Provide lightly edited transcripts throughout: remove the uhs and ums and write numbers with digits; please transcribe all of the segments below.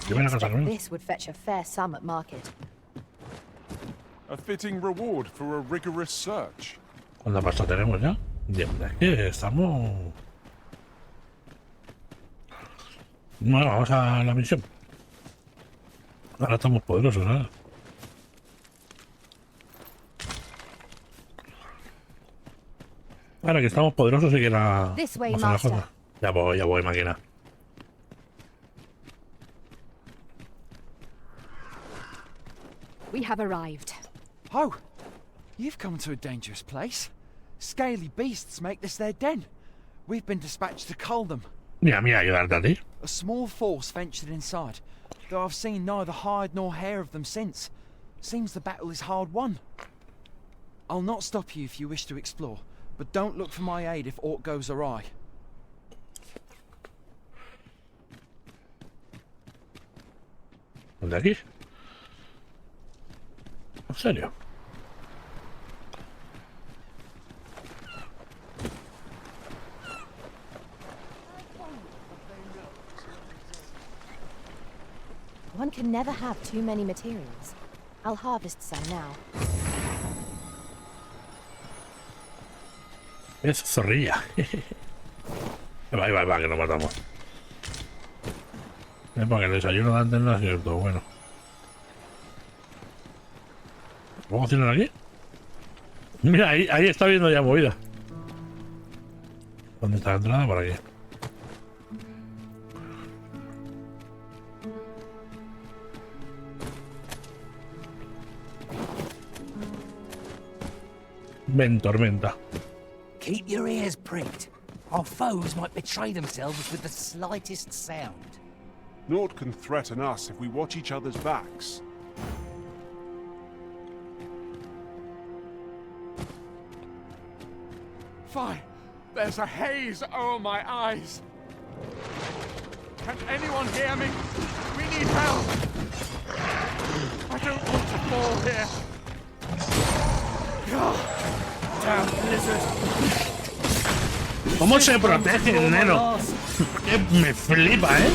Yo voy a casa conmigo. This would fetch a fair sum at market. A fitting reward for a rigorous search. ¿Cuánta pasta tenemos ya? Es que estamos... Bueno, vamos a la misión. Ahora estamos poderosos, ¿sabes? Ahora que estamos poderosos y que la... This way, vamos a la master. cosa. Ya voy, máquina. We have arrived. Oh, you've come to a dangerous place. Scaly beasts make this their den. We've been dispatched to cull them. Mira, ayudarte a ti. A small force ventured inside, though I've seen neither hide nor hair of them since. Seems the battle is hard won. I'll not stop you if you wish to explore, but don't look for my aid if aught goes awry. ¿De aquí? ¿En serio? One can never have too many materials. I'll harvest some now. Es zorrilla. Va, que nos matamos. Para que el desayuno de antes no ha sido todo bueno. ¿Vamos a hacerlo aquí? Mira, ahí está viendo ya movida. ¿Dónde está la entrada? Por aquí. Ven, tormenta. Keep your ears pricked. Our foes might betray themselves with the slightest sound. Naught can threaten us if we watch each other's backs. Fine. There's a haze over my eyes. Can anyone hear me? We need help. I don't want to fall here. Damn blizzard. ¿Cómo se protege el neno? Me flipa, ¿eh?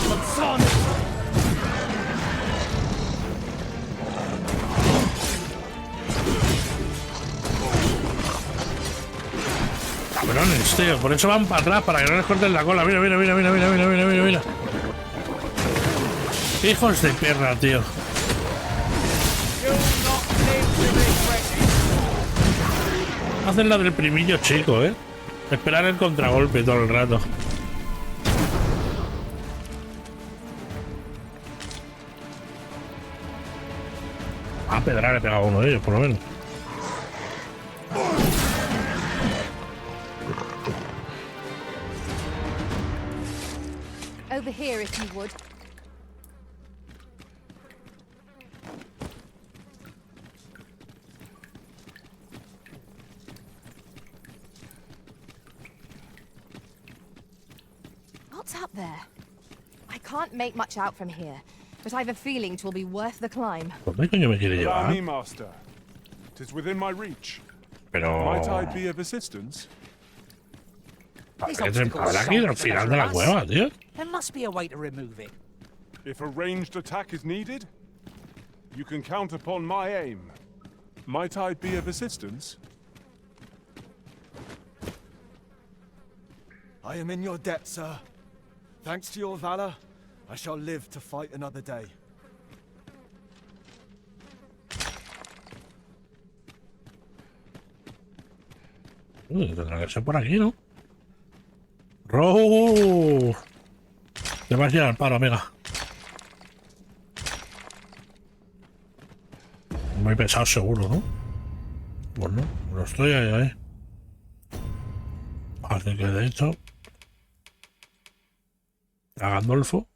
Cabrones, tío. Por eso van para atrás, para que no les corten la cola. Mira. Hijos de perra, tío. Hacen la del primillo chico, ¿eh? Esperar el contragolpe todo el rato. A pedrar he pegado a uno de ellos, por lo menos. Over here, if you would. What's up there? I can't make much out from here, but I've a feeling 'twill be worth the climb. ¿Dónde coño me quiere Allow llevar? me, master. 'Tis within my reach. Pero... Might I be of assistance? Habrá que ir al final de la cueva, tío. There must be a way to remove it. If a ranged attack is needed, you can count upon my aim. Might I be of assistance? I am in your debt, sir. Thanks to your valor, I shall live to fight another day. Tendrá que ser por aquí, ¿no? ¡Row! Te vas a ir al paro, amiga. Muy pesado seguro, ¿no? Pues no, no estoy ahí. Así que de hecho... A Gandolfo.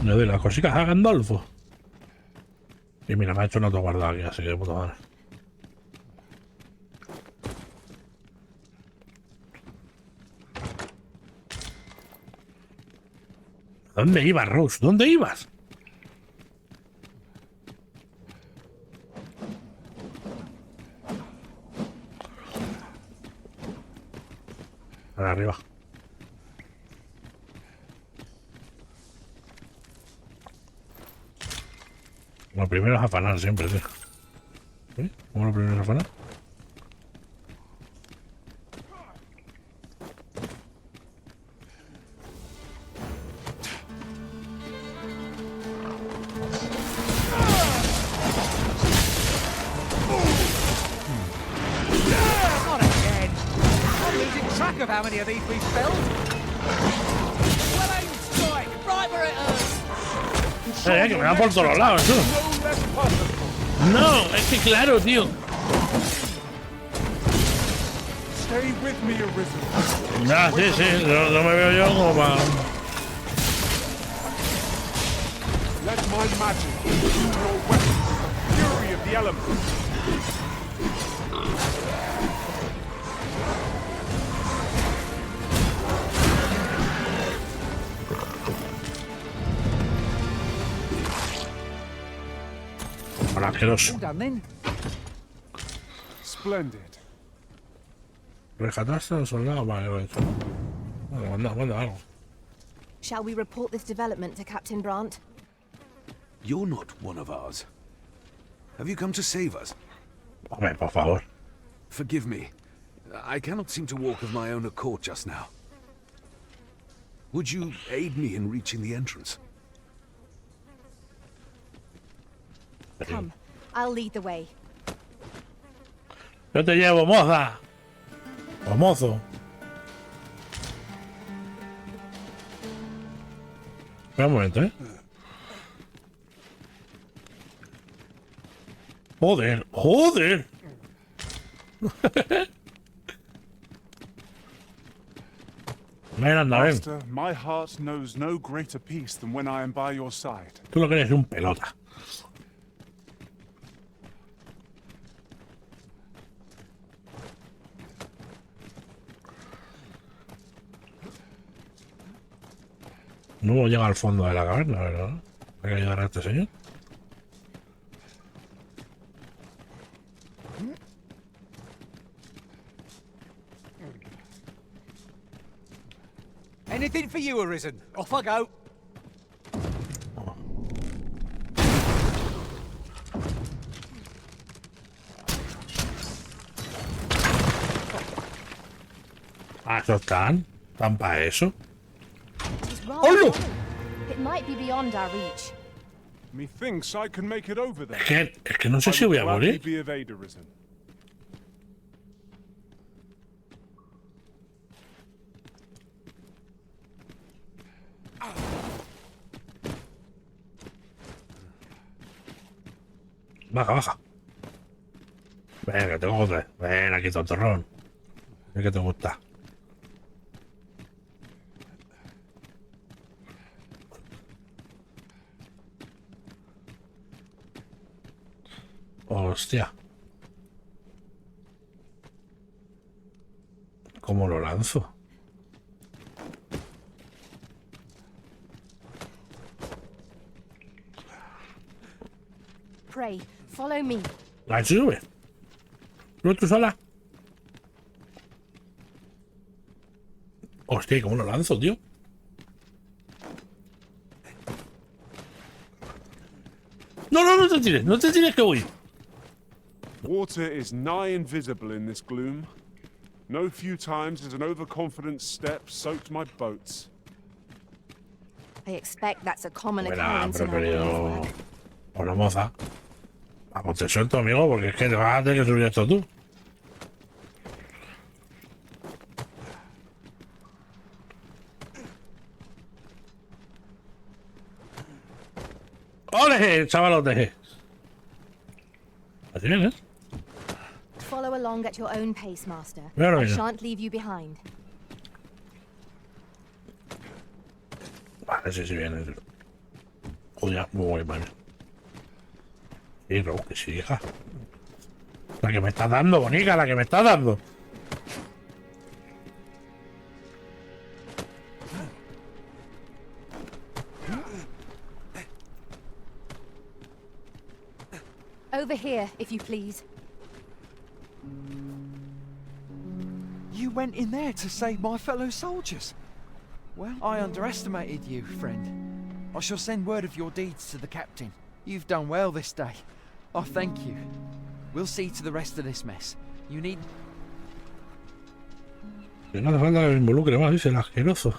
Le doy las cositas a Gandolfo. Y mira, me ha hecho un auto guardado aquí, así que de puta madre. ¿Dónde ibas, Rose? ¿Dónde ibas? Para arriba. Lo primero es afanar siempre, tío. ¿Sí? ¿Cómo lo primero es afanar? Not again. I'm losing track of how many of these we've filled. Well aimed strike, right where it hurts. Que me va por todos lados, tú. No, es que claro, tío. Stay with me, Arisen. Ya, sí, sí. No me veo yo como para... Let my magic consume your weapons with the fury of the elements. Para asqueroso. All done then. Splendid. Rescataste al soldado. Vale, lo he hecho. Vale, manda algo. Shall we report this development to Captain Brandt? You're not one of ours. Have you come to save us? Hombre, por favor. Forgive me. I cannot seem to walk of my own accord just now. Would you aid me in reaching the entrance? Come, I'll lead the way. Yo te llevo, moza. O mozo. Espera un momento, ¿eh? Joder, joder. Ven, anda, ven. Master, my heart knows no greater peace than when I am by your side. Tú lo que eres un pelota. No llega al fondo de la caverna, ¿verdad? Hay que ayudar a este señor. Anything for you, Arisen. Off I go. Ah, eso están para eso. It's rather Oh, look. low. It might be beyond our reach. Methinks I can make it over there. Es que no sé si I voy would a gladly morir. be of aid, Arisen. Baja, baja. Ven, que tengo otra. Ven aquí, tontorrón. Es que te gusta. Hostia. ¿Cómo lo lanzo? Pray, follow me. La sube. ¿No tú sola? Hostia, ¿cómo lo lanzo, tío? No te tires, no te tires que voy. Water is nigh invisible in this gloom. No few times has an overconfident step soaked my boats. I expect that's a common Buena, occurrence in our line of preferido. work. Hola, moza. Vamos, te suelto, amigo, porque es que te vas a tener que subir esto tú. ¡Ole, chavalote! Así vienes. Follow along at your own pace, Master. Mira, I mira. shan't leave you behind. Vale, sí vienes. Joder, muy mal. Sí, Raúl, que sí, hija. La que me estás dando, bonica, la que me estás dando. Over here, if you please. You went in there to save my fellow soldiers. Well, I underestimated you, friend. I shall send word of your deeds to the captain. You've done well this day. I thank you. We'll see to the rest of this mess. You need... Que no hace falta que me involucre más, dice el asqueroso.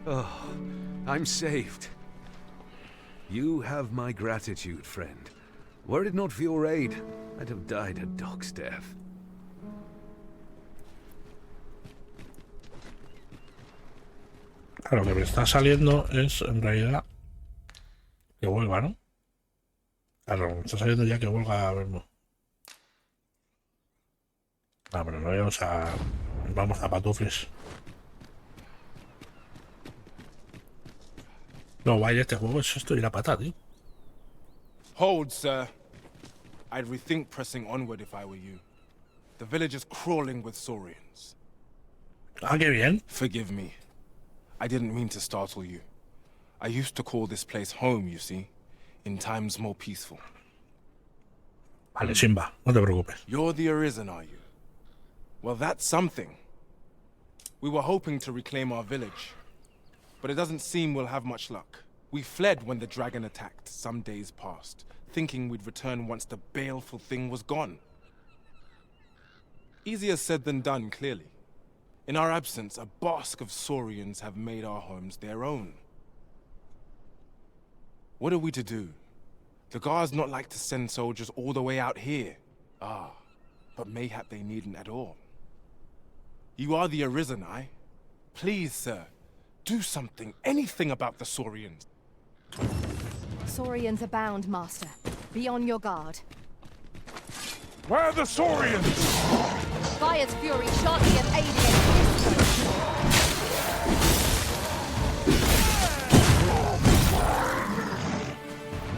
Oh, I'm saved. You have my gratitude, friend. Were it not for your aid, I'd have died a dog's death. Claro, lo que me está saliendo es, en realidad, que vuelva, ¿no? Claro, me está saliendo ya que vuelva a verlo. Ah, pero no vamos a patufles. No, vaya, este juego es esto y la pata, tío. Hold, sir. I'd rethink pressing onward if I were you. The village is crawling with saurians. Ah, qué bien. Forgive me. I didn't mean to startle you. I used to call this place home, you see, in times more peaceful. Vale, Simba, no te preocupes. You're the Arisen, are you? Well, that's something. We were hoping to reclaim our village, but it doesn't seem we'll have much luck. We fled when the dragon attacked some days past, thinking we'd return once the baleful thing was gone. Easier said than done, clearly. In our absence, a bask of saurians have made our homes their own. What are we to do? The guards not like to send soldiers all the way out here. Ah, but mayhap they needn't at all. You are the Arisen, aye? Please, sir, do something, anything about the saurians. Saurians abound, Master. Be on your guard. Where are the saurians? Fire's fury shortly of aiding.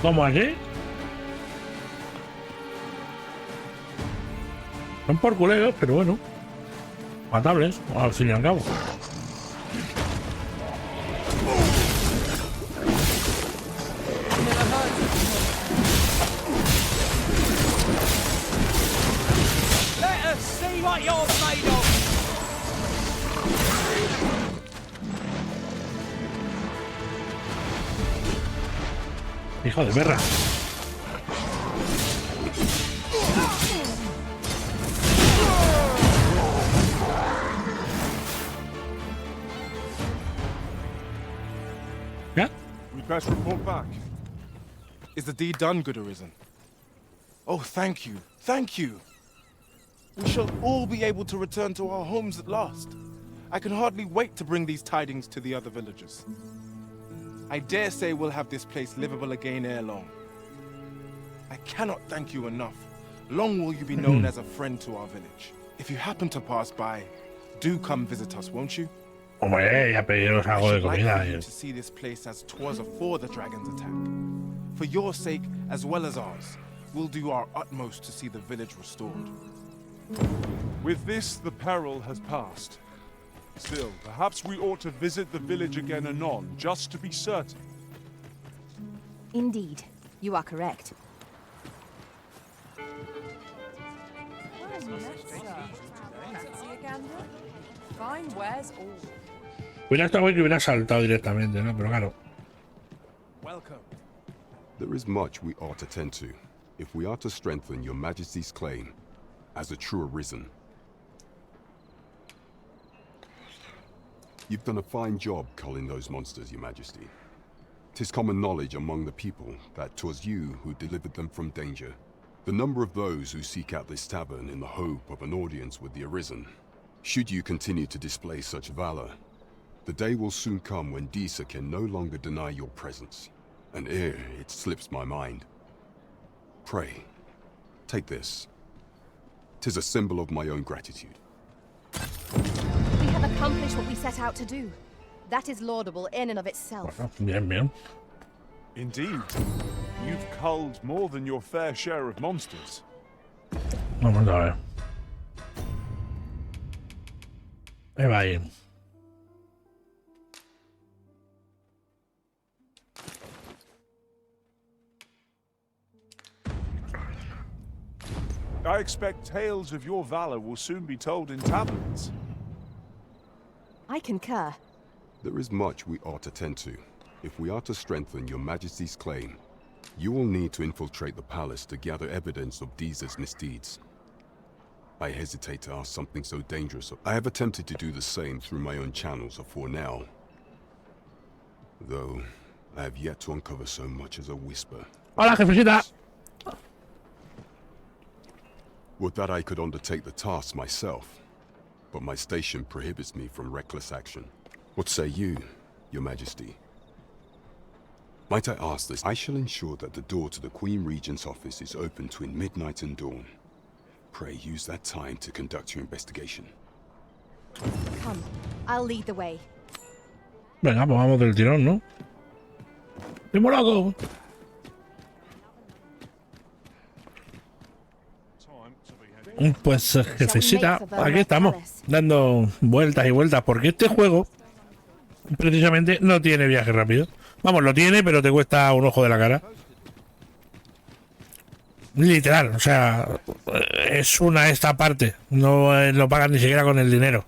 ¿Cómo así? Son por colegas, pero bueno. Matables, al fin y al cabo. Let us see what you're made of! Hijo de perra. ¿Ya? We'd best report back. Is the deed done, good Arisen? Oh, thank you, thank you. We shall all be able to return to our homes at last. I can hardly wait to bring these tidings to the other villagers. I dare say we'll have this place livable again ere long. I cannot thank you enough. Long will you be known as a friend to our village. If you happen to pass by, do come visit us, won't you? Hombre, ya pediros I algo de should like comida. for you to see this place as 'twas afore the dragon's attack. For your sake, as well as ours, we'll do our utmost to see the village restored. With this, the peril has passed. Still, perhaps we ought to visit the village again anon, just to be certain. Indeed, you are correct. Fine wares all. Hubiera estado bien que hubiera saltado directamente, ¿no? Pero claro. Welcome. There is much we ought to tend to, if we are to strengthen your Majesty's claim as a true Arisen. You've done a fine job culling those monsters, Your Majesty. 'Tis common knowledge among the people that 'twas you who delivered them from danger. The number of those who seek out this tavern in the hope of an audience with the Arisen, should you continue to display such valor, the day will soon come when Disa can no longer deny your presence. And ere it slips my mind. Pray, take this. 'Tis a symbol of my own gratitude. We have accomplished what we set out to do. That is laudable in and of itself. Bueno, bien, bien. Indeed. You've culled more than your fair share of monsters. Vamos a ver. Ahí va ahí. I expect tales of your valor will soon be told in taverns. I concur. There is much we ought to tend to. If we are to strengthen your Majesty's claim, you will need to infiltrate the palace to gather evidence of Deez's misdeeds. I hesitate to ask something so dangerous. I have attempted to do the same through my own channels for now. Though, I have yet to uncover so much as a whisper. Hola, jefecita. Would that I could undertake the task myself, but my station prohibits me from reckless action. What say you, Your Majesty? Might I ask this? I shall ensure that the door to the Queen Regent's office is open between midnight and dawn. Pray use that time to conduct your investigation. Come, I'll lead the way. Venga, pues vamos del tirón, ¿no? ¡Primo loco! Pues jefecita, aquí estamos, dando vueltas y vueltas, porque este juego precisamente no tiene viaje rápido. Vamos, lo tiene, pero te cuesta un ojo de la cara. Literal, o sea, es esta parte. No lo pagas ni siquiera con el dinero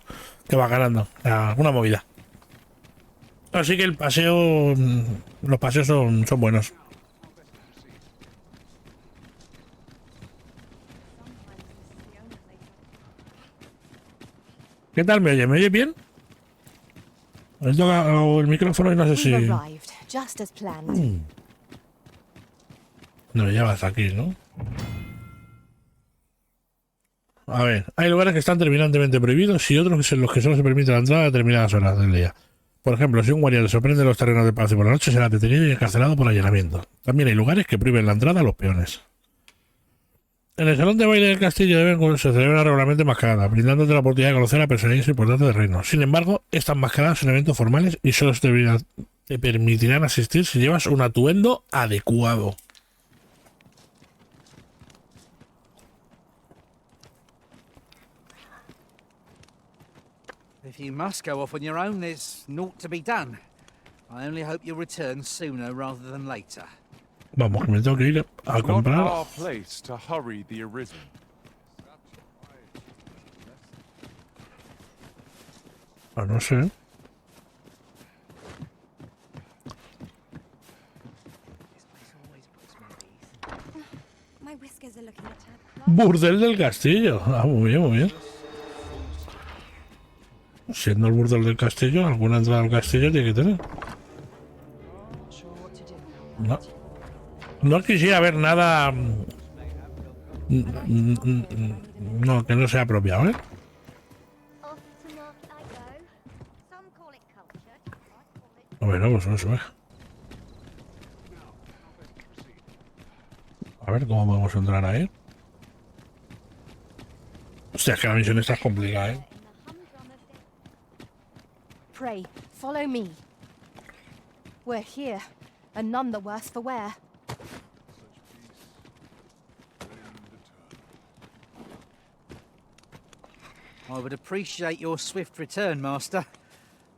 que vas ganando. O sea, una movida. Así que el paseo, los paseos son buenos. ¿Qué tal me oye? ¿Me oye bien? He tocado el micrófono y no sé si... No, ya vas aquí, ¿no? A ver, hay lugares que están terminantemente prohibidos y otros en los que solo se permite la entrada a determinadas horas del día. Por ejemplo, si un guardia le sorprende los terrenos de palacio por la noche, será detenido y encarcelado por allanamiento. También hay lugares que prohíben la entrada a los peones. En el salón de baile del castillo se celebra regularmente mascarada, brindándote la oportunidad de conocer a personajes importantes del reino. Sin embargo, estas mascaradas son eventos formales y solo te permitirán asistir si llevas un atuendo adecuado. If you must go off on your own, there's naught to be done. I only hope you'll return sooner rather than later. Vamos, que me tengo que ir a comprar. Not our place to hurry the Arisen. No sé. Burdel del castillo. Ah, muy bien, muy bien. Siendo el burdel del castillo, alguna entrada al castillo tiene que tener. No. No quisiera ver nada... No, que no sea apropiado, ¿eh? Bueno, pues no sube. A ver cómo podemos entrar ahí. Hostia, es que la misión está complicada, ¿eh? Pray, follow me. We're here, and none the worse for wear. I would appreciate your swift return, Master.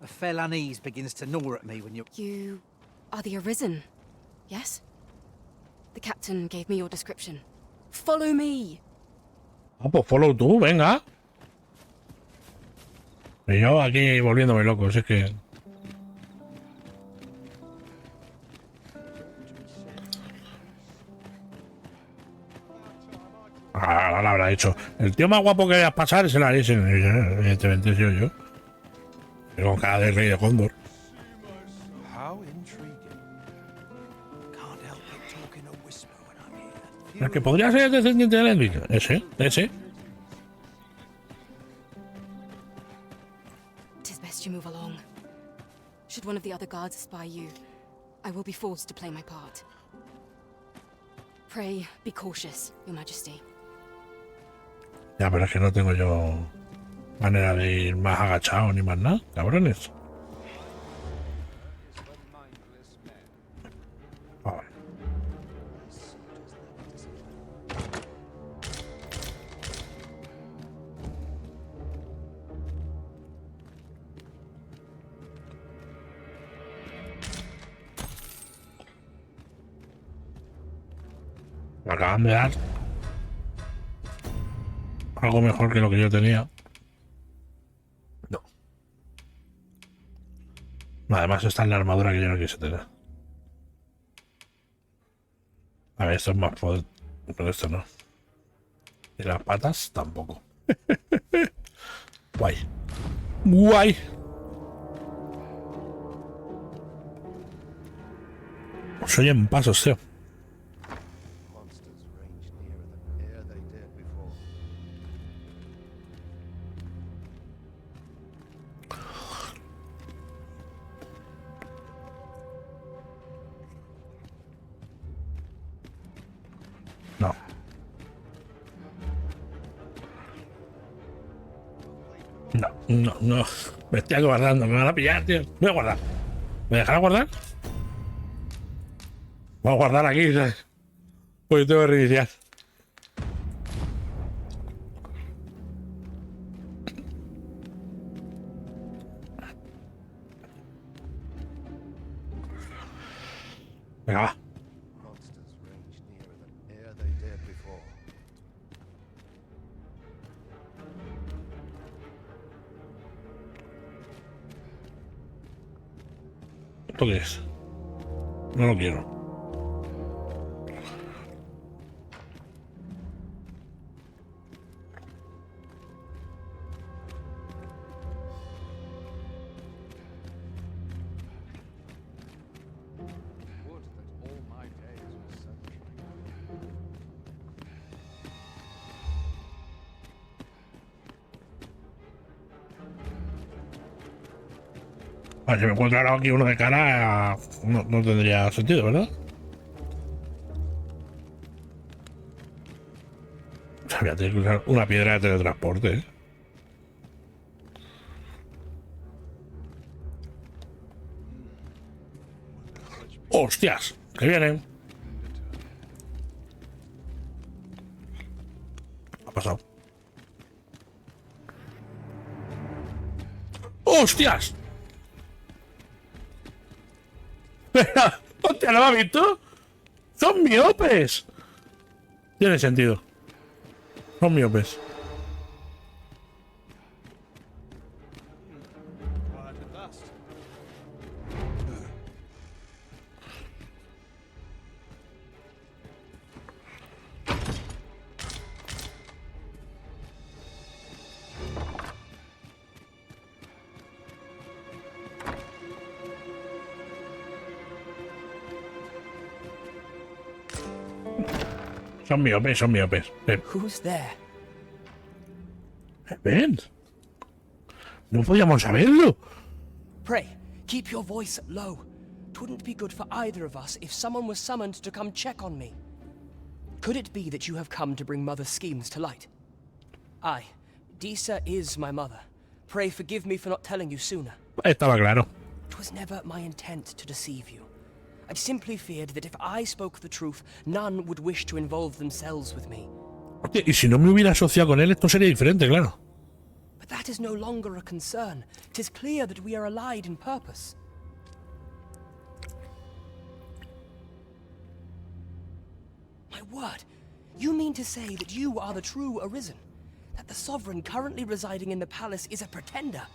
A fell unease begins to gnaw at me when you... You are the Arisen, yes? The captain gave me your description. Follow me! Ah, pues follow tú, venga. Y yo aquí volviéndome loco, si es que... Ah, lo habrá hecho. El tío más guapo que veas pasar es el Arisen. Evidentemente soy yo. Pero con cara de rey de Gondor. El que podría ser el descendiente de Elvic. Ese. Tis best you move along. Should one of the other guards spy you, I will be forced to play my part. Pray, be cautious, Your Majesty. Ya, pero es que no tengo yo manera de ir más agachado ni más nada, cabrones. Me acaban de dar algo mejor que lo que yo tenía. No. Además está en la armadura que yo no quise tener. A ver, esto es más poder, pero esto no. Y las patas tampoco. Guay. Guay. Os oyen pasos, tío. No. No, no, no. Me estoy guardando, me van a pillar, tío. Voy a guardar. ¿Me dejará guardar? Voy a guardar aquí, ¿sabes? Pues tengo que reiniciar. Venga, va. ¿Esto qué es? No lo quiero. Vale, si me encuentro ahora aquí uno de cara, no, no tendría sentido, ¿verdad? Voy a tener que usar una piedra de teletransporte, ¿eh? ¡Hostias! ¡Que vienen! ¿Qué ha pasado? ¡Hostias! ¡Hostia, ¿no me ha visto? ¡Son miopes! Tiene sentido. Son miopes. Son miopes, son miopes. Ven. Who's there? Ven. No podíamos saberlo. Pray, keep your voice low. Twouldn't be good for either of us if someone was summoned to come check on me. Could it be that you have come to bring Mother's schemes to light? Aye, Disa is my mother. Pray forgive me for not telling you sooner. Estaba claro. It was never my intent to deceive you. I simply feared that if I spoke the truth, none would wish to involve themselves with me. Hostia, y si no me hubiera asociado con él, esto sería diferente, claro. But that is no longer a concern. 'Tis clear that we are allied in purpose. My word, you mean to say that you are the true Arisen? That the Sovereign currently residing in the palace is a pretender?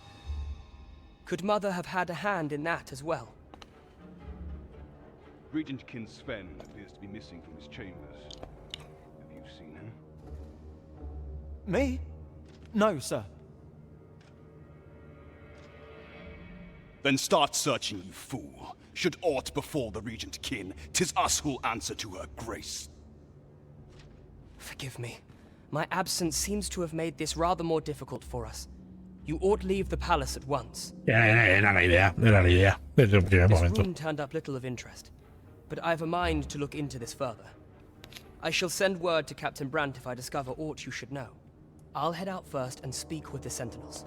Could Mother have had a hand in that as well? Regent Kin Sven appears to be missing from his chambers. Have you seen him? Me? No, sir. Then start searching, you fool. Should aught befall the Regent Kin, 'tis us who'll answer to her grace. Forgive me. My absence seems to have made this rather more difficult for us. You ought leave the palace at once. Era la idea, era la idea. Desde el primer This momento. room turned up little of interest, but I've a mind to look into this further. I shall send word to Captain Brandt if I discover aught you should know. I'll head out first and speak with the Sentinels.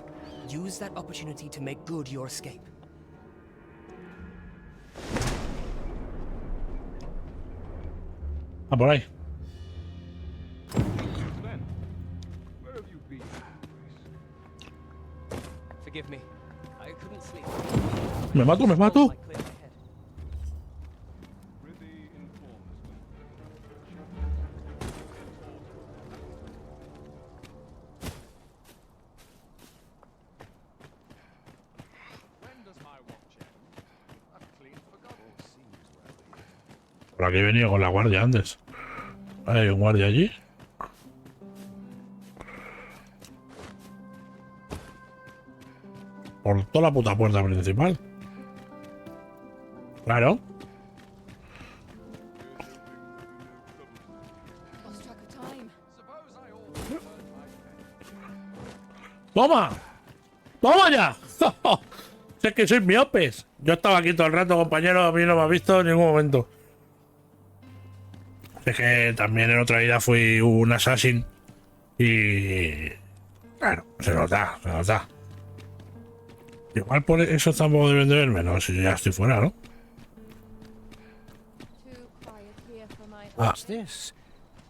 Use that opportunity to make good your escape. Ah, por ahí. Sven, where have you been? Forgive me. I couldn't sleep. Me mato, me mato. Por aquí he venido con la guardia antes. Hay un guardia allí. Por toda la puta puerta principal. Claro. ¡Toma! ¡Toma ya! Si es que sois miopes. Yo estaba aquí todo el rato, compañero. A mí no me ha visto en ningún momento. Es que también en otra vida fui un assassin. Y... claro, se nota, se nota. Igual por eso tampoco deben de verme, no, si ya estoy fuera, ¿no? What's this?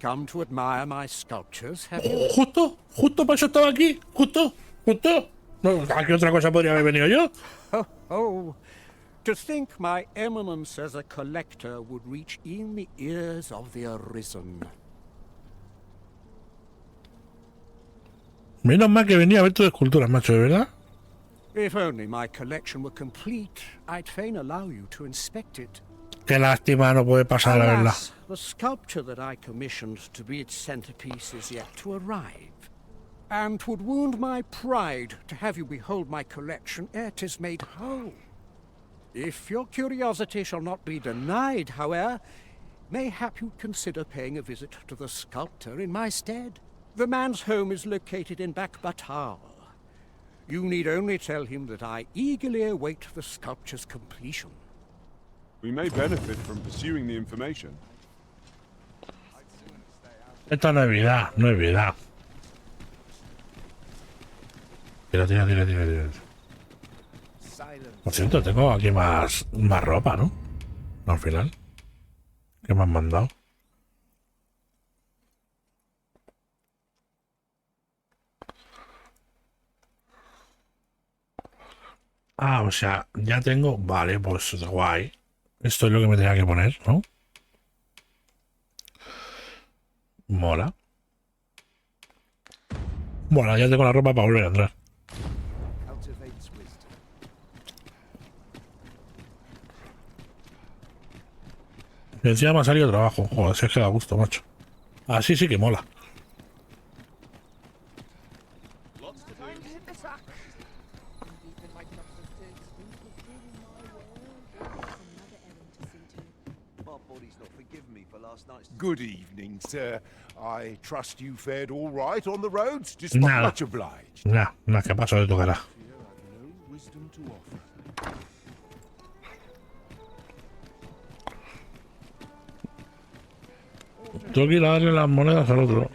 Come to admire my sculptures, have you? Justo para eso estaba aquí, justo. No, ¿a qué otra cosa podría haber venido yo? Oh, to think my eminence as a collector would reach in the ears of the Arisen. Menos mal que venía a ver tus esculturas, macho, ¿de verdad? If only my collection were complete, I'd fain allow you to inspect it. Qué lástima, no puede pasar, la verdad. Alas, the sculpture that I commissioned to be its centerpiece is yet to arrive. And 'twould wound my pride to have you behold my collection ere 'tis made whole. If your curiosity shall not be denied, however, mayhap you'd consider paying a visit to the sculptor in my stead. The man's home is located in Bakbatal. You need only tell him that I eagerly await the sculpture's completion. We may benefit from pursuing the information. Esto no es vida, no es vida. Tira. Por cierto, tengo aquí más ropa, ¿no? Al final. ¿Qué me han mandado? Ah, o sea, ya tengo... Vale, pues guay. Esto es lo que me tenía que poner, ¿no? Mola. Bueno, ya tengo la ropa para volver a entrar. Y encima me ha salido trabajo. Joder, si es que da gusto, macho. Así sí que mola. Good evening, sir. I trust you fared all right on the roads, despite much obliged. Nada, ¿qué pasó de tu cara? Tengo que ir a darle las monedas al otro.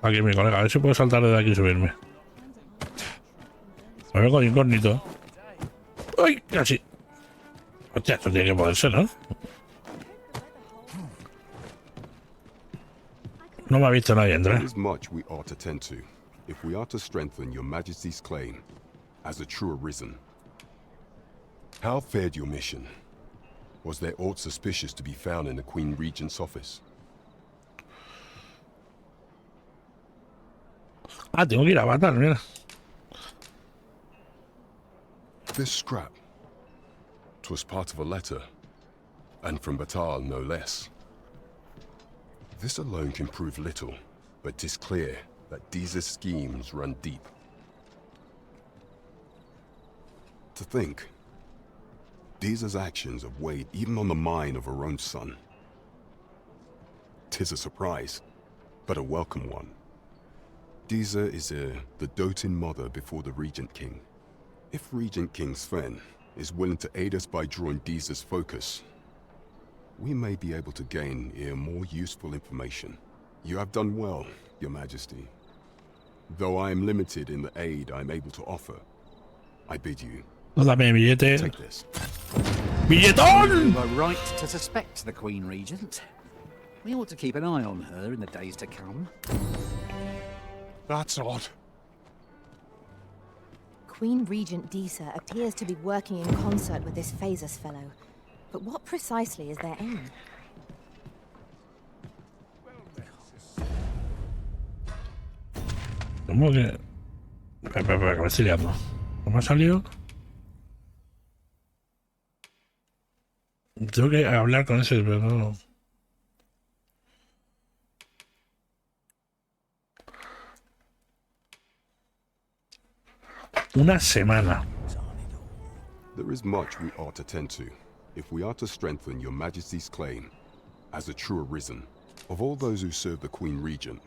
Aquí mi colega, a ver si puedo saltar desde aquí y subirme. Me vengo de incógnito. ¡Uy! Casi. Hostia, esto tiene que poderse, ¿no? No me ha visto nadie entrar. There is much we ought to tend to, if we are to strengthen your Majesty's claim as a true Arisen. How fared your mission? Was there aught suspicious to be found in the Queen Regent's office? Ah, tengo que ir a Avatar, mira. This scrap. 'Twas part of a letter, and from Batal no less. This alone can prove little, but 'tis clear that Deeza's schemes run deep. To think, Deeza's actions have weighed even on the mind of her own son. 'Tis a surprise, but a welcome one. Deeza is the doting mother before the Regent King. If Regent King Sven is willing to aid us by drawing Deeza's focus, we may be able to gain more useful information. You have done well, Your Majesty. Though I am limited in the aid I am able to offer, I bid you dame billete. take this. ¡Billetón! You were right to suspect the Queen Regent. We ought to keep an eye on her in the days to come. That's odd. Queen Regent Deeza appears to be working in concert with this Phasus fellow. But what precisely is their aim? ¿Cómo que...? Espera, que me estoy liando. ¿Cómo ha salido? Tengo que hablar con ese, pero no. Una semana. There is much we ought to tend to, if we are to strengthen your Majesty's claim as a true Arisen. Of all those who serve the Queen Regent,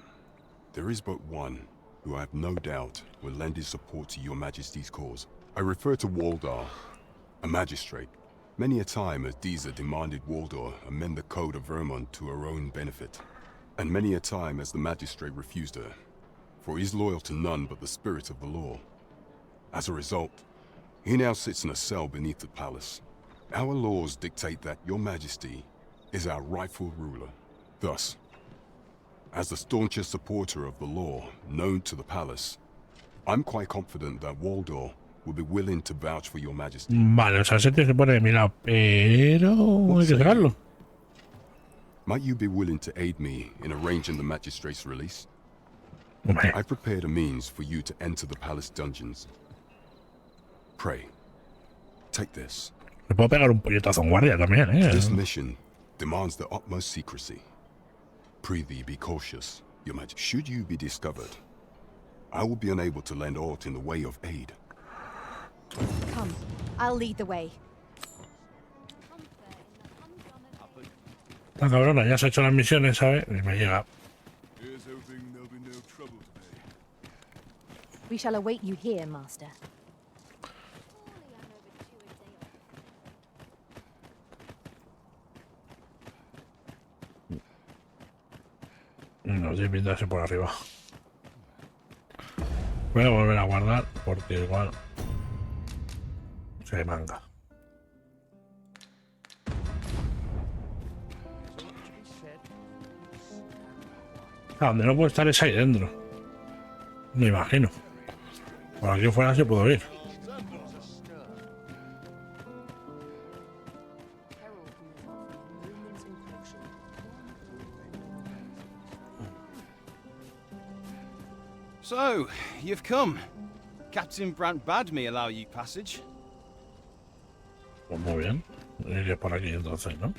there is but one who I have no doubt will lend his support to your Majesty's cause. I refer to Waldar, a magistrate. Many a time has Deezer demanded Waldar amend the Code of Vermont to her own benefit. And many a time has the magistrate refused her, for he is loyal to none but the spirit of the law. As a result, he now sits in a cell beneath the palace. Our laws dictate that your Majesty is our rightful ruler. Thus, as the staunchest supporter of the law known to the palace, I'm quite confident that Waldor will be willing to vouch for your Majesty. Vale, o sea, se tiene que poner de mi lado, pero hay que sacarlo. Might you be willing to aid me in arranging the magistrate's release? Okay. I prepared a means for you to enter the palace dungeons. Pray, take this. Le puedo pegar un puñetazo a un guardia también, This mission demands the utmost secrecy. Prithee, be cautious, your Majesty. Should you be discovered, I will be unable to lend aught in the way of aid. Come, I'll lead the way. Esta cabrona ya se ha hecho las misiones, ¿sabes? Y me llega. We shall await you here, Master. No tiene pinta de ser por arriba. Voy a volver a guardar porque igual se manga. Donde no puede estar es ahí dentro. Me imagino. Por aquí fuera se puede ir. So, you've come. Captain Brant bade me allow you passage. Pues muy bien. Iré por aquí entonces, ¿no?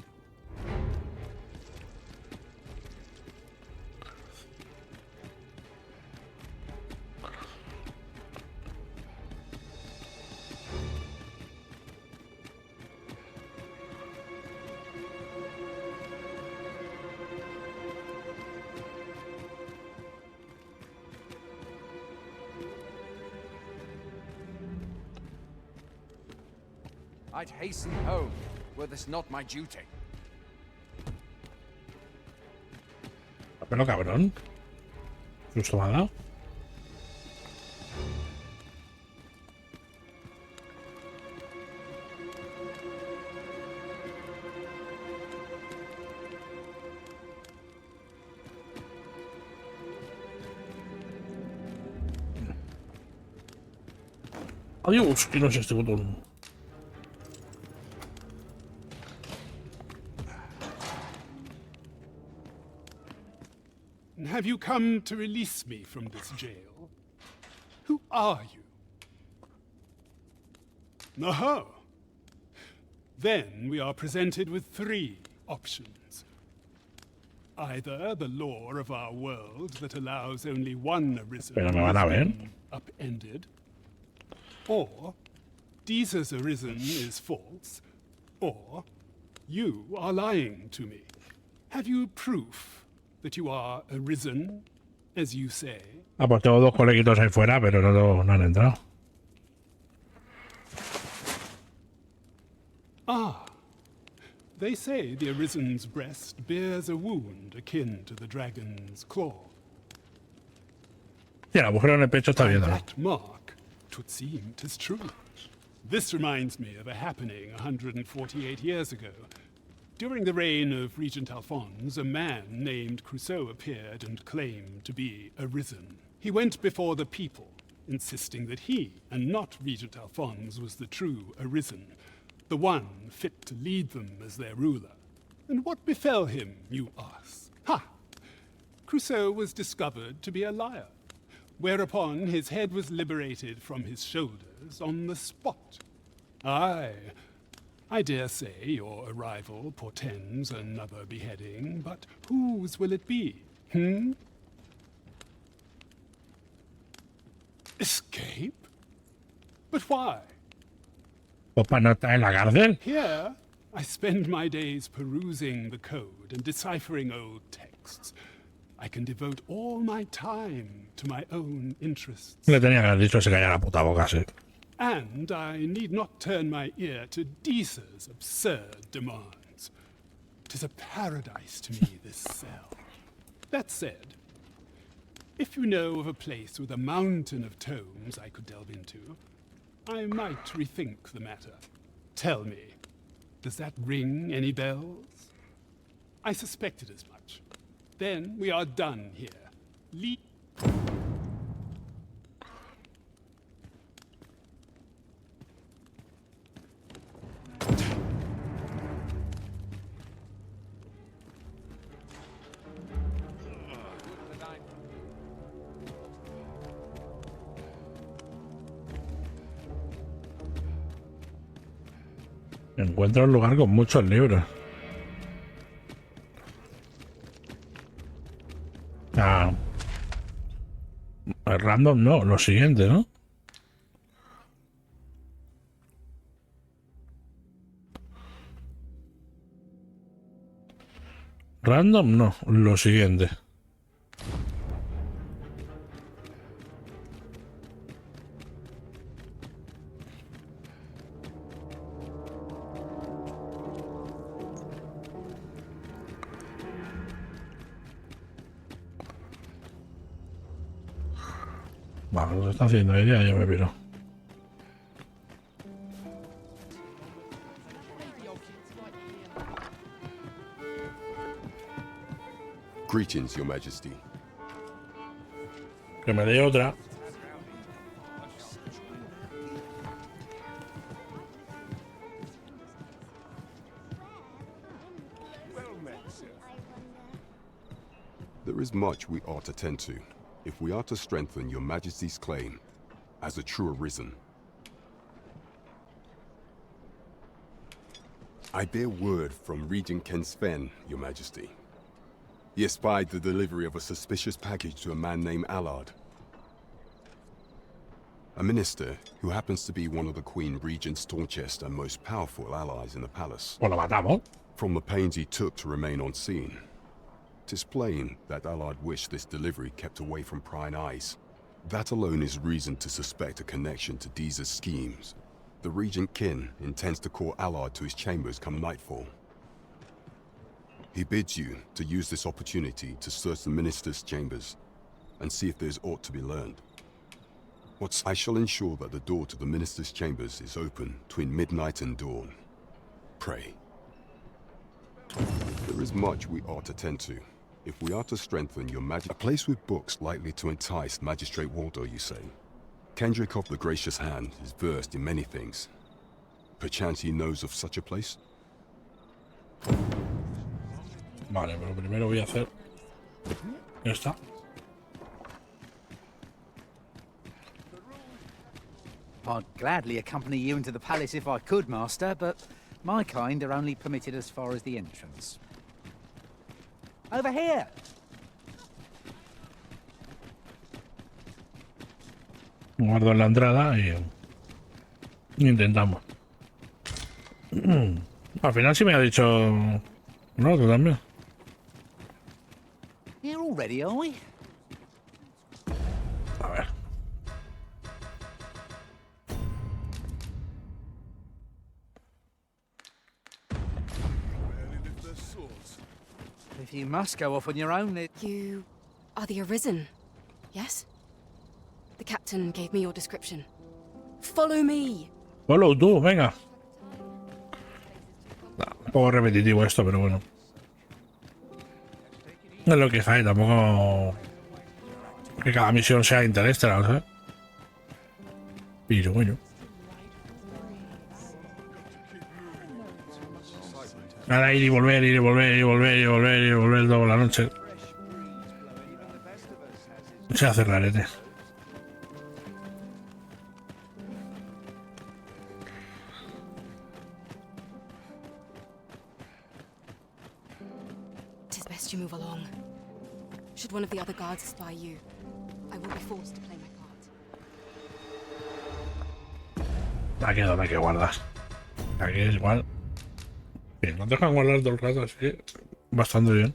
I'd hasten home, were this not my duty. Pero cabrón. Justo me ha dado. Adiós, que no es este botón. Have you come to release me from this jail? Who are you? Oh. Then we are presented with three options. Either the law of our world that allows only one Arisen Pero me van a ver. upended, or Deezer's Arisen is false, or you are lying to me. Have you proof that you are Arisen, as you say? Ah, pues tengo dos coleguitos ahí fuera, pero no han entrado. Ah, they say the Arisen's breast bears a wound akin to the dragon's claw. Sí, el agujero en el pecho está bien, ¿no? That mark, 'twould seem 'tis true. This reminds me of a happening 148 years ago. During the reign of Regent Alphonse, a man named Crusoe appeared and claimed to be Arisen. He went before the people, insisting that he, and not Regent Alphonse, was the true Arisen, the one fit to lead them as their ruler. And what befell him, you ask? Ha! Crusoe was discovered to be a liar, whereupon his head was liberated from his shoulders on the spot. Aye, I dare say your arrival portends another beheading, but whose will it be? Escape? But why? Pues para no estar en la cárcel. Here, I spend my days perusing the code and deciphering old texts. I can devote all my time to my own interests. Le tenía que haber dicho que se callara la puta boca, sí. And I need not turn my ear to Deesa's absurd demands. 'Tis a paradise to me, this cell. That said, if you know of a place with a mountain of tomes I could delve into, I might rethink the matter. Tell me, does that ring any bells? I suspected as much. Then we are done here. Encuentro un lugar con muchos libros. Ah. Random no, lo siguiente, ¿no? Random no, lo siguiente. Vale, lo está haciendo ella, ya me piro. Greetings, Your Majesty. Que me dé otra. There is much we ought to tend to, if we are to strengthen Your Majesty's claim as a true Arisen. I bear word from Regent Ken Sven, Your Majesty. He espied the delivery of a suspicious package to a man named Allard. A minister who happens to be one of the Queen Regent's staunchest and most powerful allies in the palace. Pues lo matamos. From the pains he took to remain on scene, 'tis plain that Allard wished this delivery kept away from prying eyes. That alone is reason to suspect a connection to Deeza's schemes. The Regent Kin intends to call Allard to his chambers come nightfall. He bids you to use this opportunity to search the minister's chambers and see if there's aught to be learned. I shall ensure that the door to the minister's chambers is open between midnight and dawn. Pray. There is much we ought to tend to, if we are to strengthen Your Majesty. A place with books likely to entice Magistrate Waldo, you say? Kendrick of the Gracious Hand is versed in many things. Perchance he knows of such a place? Vale, pero primero voy a hacer esta. I'd gladly accompany you into the palace if I could, Master, but my kind are only permitted as far as the entrance. Over here! Guardo en la entrada y intentamos. Al final sí me ha dicho no, tú también. Here already, are we? A ver. If you must go off on your own, You are the Arisen, yes? The captain gave me your description. Follow me! Follow tú, venga. Un poco repetitivo esto, pero bueno. No es lo que hay, tampoco que cada misión sea interestelar, ¿sabes? Pero bueno. Ahora ir y volver, ir y volver, ir y volver, ir y volver, ir y volver toda la noche. Se hace rarete. Should one of the other guards spy you, I will be forced to play my part. Aquí no hay que guardar. Aquí es igual. Bien, nos dejan guardar todo el rato, así que bastante bien.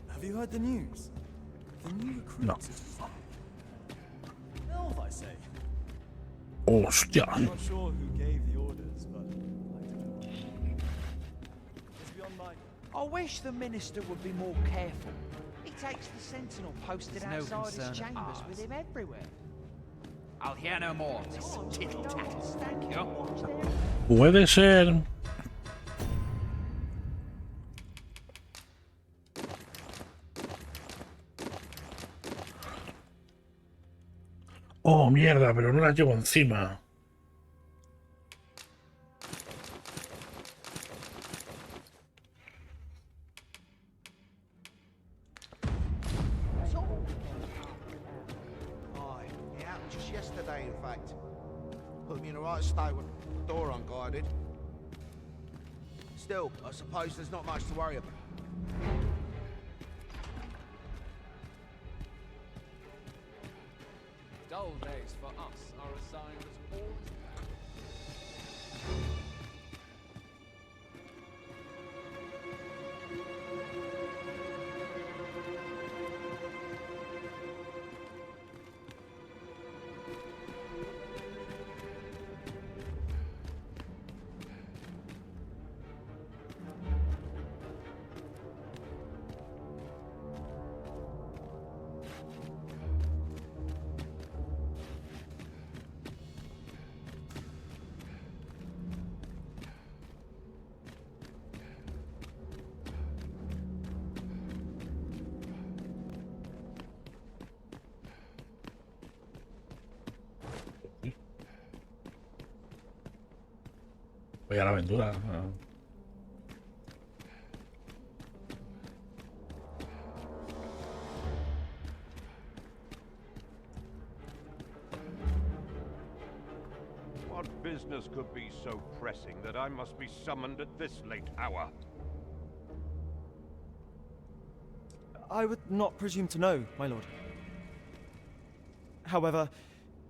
Have you heard the news? The new recruits. No. Elf, I say. Hostia. I'm not sure who gave the orders, but it's beyond my. I wish the minister would be more careful. He takes the sentinel posted outside his chambers with him everywhere. I'll hear no more of this tittle-tattle, thank you. Puede ser. Oh, mierda, pero no las llevo encima. It happened just yesterday, in fact. Put me in the right state with the door unguarded. Still, I suppose there's not much to worry about. Dull days for us are assigned as all. Voy a la aventura. What business could be so pressing that I must be summoned at this late hour? I would not presume to know, my lord. However,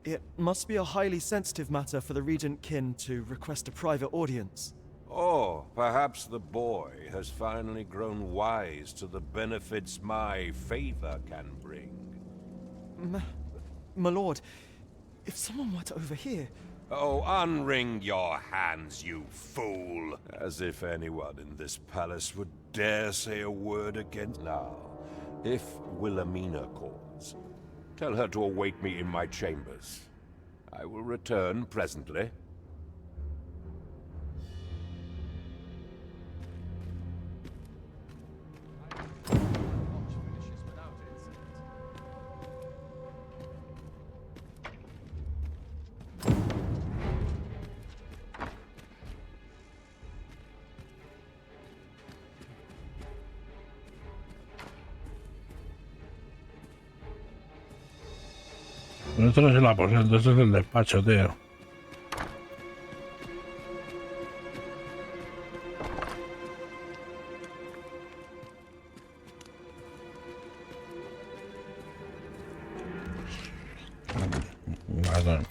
it must be a highly sensitive matter for the Regent Kin to request a private audience. Oh, perhaps the boy has finally grown wise to the benefits my favor can bring. My lord, if someone were to overhear... Oh, unwring your hands, you fool! As if anyone in this palace would dare say a word against... Now, if Wilhelmina calls, tell her to await me in my chambers. I will return presently. Pero esto no es el aposento, esto es el despacho, tío. Vale.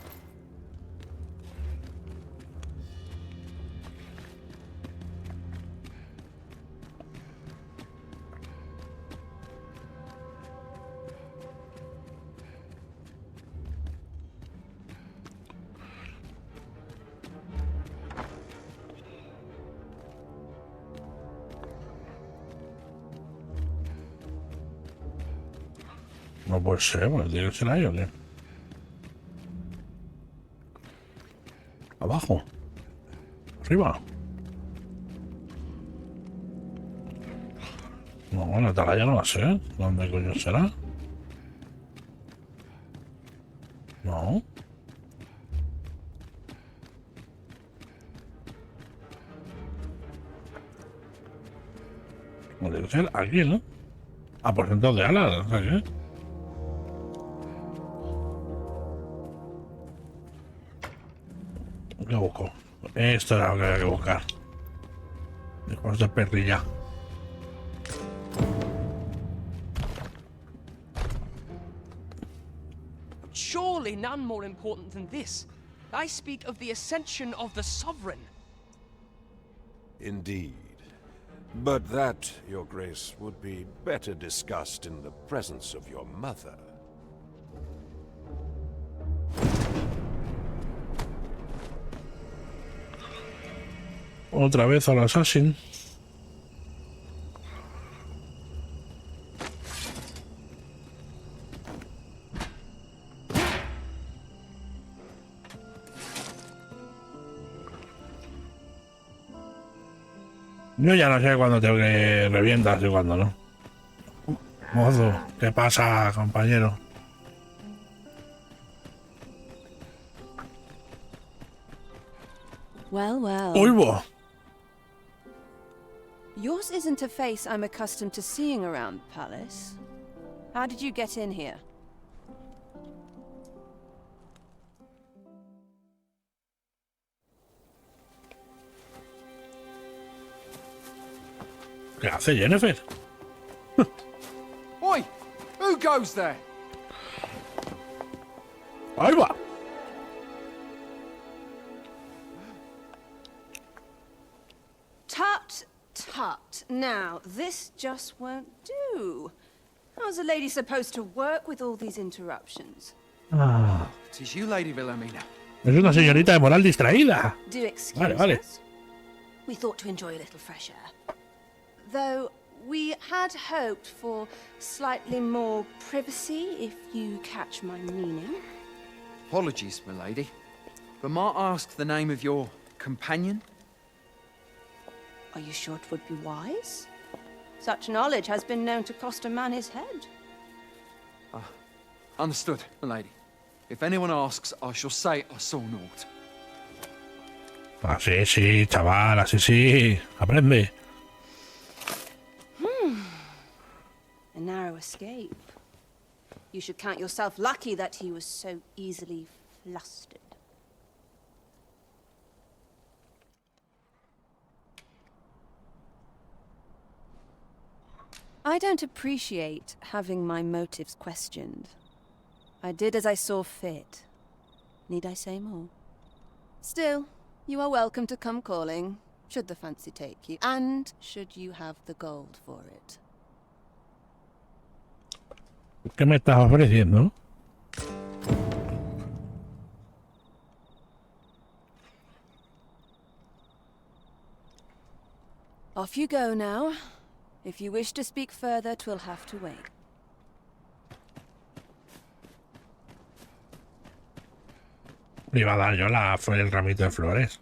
No puede ser, pues tiene que ser ahí o qué. Abajo. Arriba. No, la atalaya no va a ser. ¿Dónde coño será? No. No debe ser aquí, ¿no? Ah, pues entonces, ala, ¿sabes qué? ¿Qué busco? Esto era lo que había que buscar. Dejamos de perrilla. Surely none more important than this. I speak of the ascension of the Sovereign. Indeed. But that, Your Grace, would be better discussed in the presence of your mother. Otra vez al Assassin. Yo ya no sé cuándo tengo que revientas y cuándo no. Mozo, ¿qué pasa, compañero? Well, well. ¡Uy, Yours isn't a face I'm accustomed to seeing around the palace. How did you get in here? ¿Qué hace Jennifer? Oi! Who goes there? ¡Ahí va! Tut, tut. Now, this just won't do. How's a lady supposed to work with all these interruptions? Ah, Tis you, Lady Wilhelmina. es una señorita de moral distraída. Do excuse Vale. us? We thought to enjoy a little fresh air. Though we had hoped for slightly more privacy, if you catch my meaning. Apologies, my lady. But might I ask the name of your companion? Are you sure it would be wise? Such knowledge has been known to cost a man his head. Understood, my lady. If anyone asks, I shall say I saw naught. Así sí, chaval, así sí. Aprende. A narrow escape. You should count yourself lucky that he was so easily flustered. I don't appreciate having my motives questioned. I did as I saw fit. Need I say more? Still, you are welcome to come calling, should the fancy take you, and should you have the gold for it. ¿Qué me estás ofreciendo? Off you go now. If you wish to speak further, 'twill have to wait. Le iba a dar yo el ramito de flores.